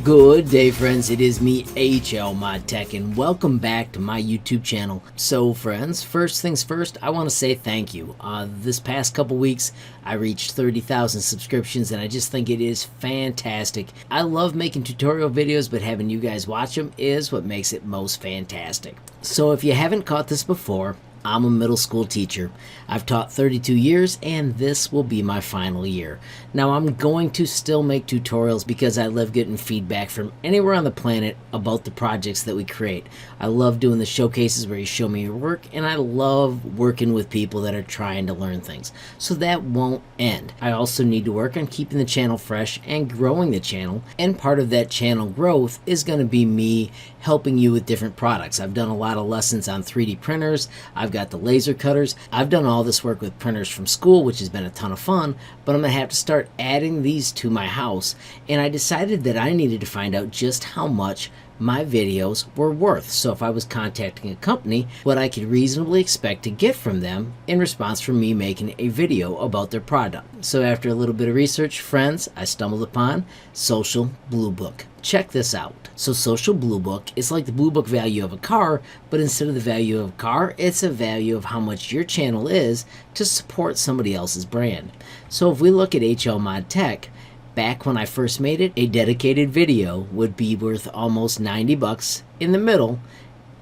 Good day, friends. It is me, HLModTech, and welcome back to my YouTube channel. So, friends, first things first, I want to say thank you. This past couple weeks, I reached 30,000 subscriptions, and I just think it is fantastic. I love making tutorial videos, but having you guys watch them is what makes it most fantastic. So, if you haven't caught this before, I'm a middle school teacher. I've taught 32 years and this will be my final year. Now I'm going to still make tutorials because I love getting feedback from anywhere on the planet about the projects that we create. I love doing the showcases where you show me your work, and I love working with people that are trying to learn things. So that won't end. I also need to work on keeping the channel fresh and growing the channel, and part of that channel growth is going to be me helping you with different products. I've done a lot of lessons on 3D printers. I've got the laser cutters. I've done all this work with printers from school, which has been a ton of fun, but I'm gonna have to start adding these to my house, and I decided that I needed to find out just how much my videos were worth. So if I was contacting a company, what I could reasonably expect to get from them in response for me making a video about their product. So after a little bit of research, friends, I stumbled upon Social Blue Book. Check this out. So Social Blue Book is like the Blue Book value of a car, but instead of the value of a car, it's a value of how much your channel is to support somebody else's brand. So if we look at HLModTech, back when I first made it, a dedicated video would be worth almost 90 bucks in the middle,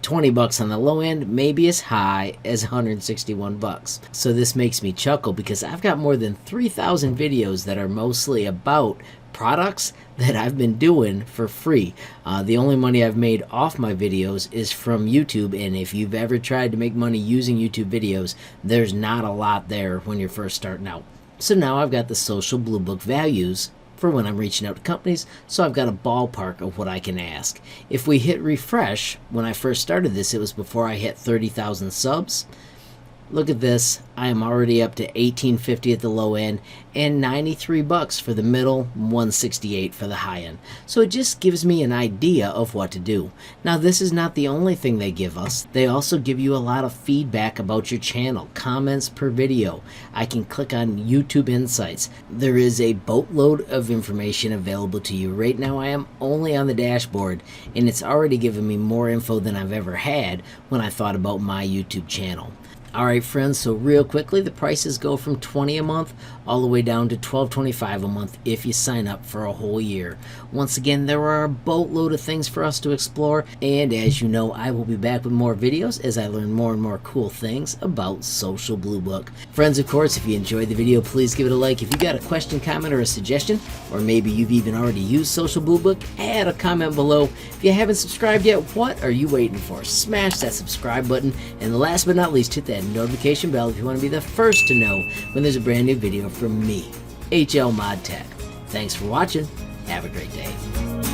20 bucks on the low end, maybe as high as 161 bucks. So this makes me chuckle because I've got more than 3,000 videos that are mostly about products that I've been doing for free. The only money I've made off my videos is from YouTube, and if you've ever tried to make money using YouTube videos, there's not a lot there when you're first starting out. So now I've got the Social Blue Book values for when I'm reaching out to companies, so I've got a ballpark of what I can ask. If we hit refresh, when I first started this, it was before I hit 30,000 subs. Look at this, I am already up to $18.50 at the low end and 93 bucks for the middle, 168 for the high end. So it just gives me an idea of what to do. Now this is not the only thing they give us. They also give you a lot of feedback about your channel, comments per video. I can click on YouTube Insights. There is a boatload of information available to you. Right now I am only on the dashboard, and it's already given me more info than I've ever had when I thought about my YouTube channel. Alright friends, so real quickly, the prices go from $20 a month all the way down to $12.25 a month if you sign up for a whole year. Once again, there are a boatload of things for us to explore, and as you know, I will be back with more videos as I learn more and more cool things about Social Blue Book. Friends, of course, if you enjoyed the video, please give it a like. If you got a question, comment, or a suggestion, or maybe you've even already used Social Blue Book, add a comment below. If you haven't subscribed yet, what are you waiting for? Smash that subscribe button, and last but not least, hit that notification bell if you want to be the first to know when there's a brand new video from me, HLModTech. Thanks for watching. Have a great day.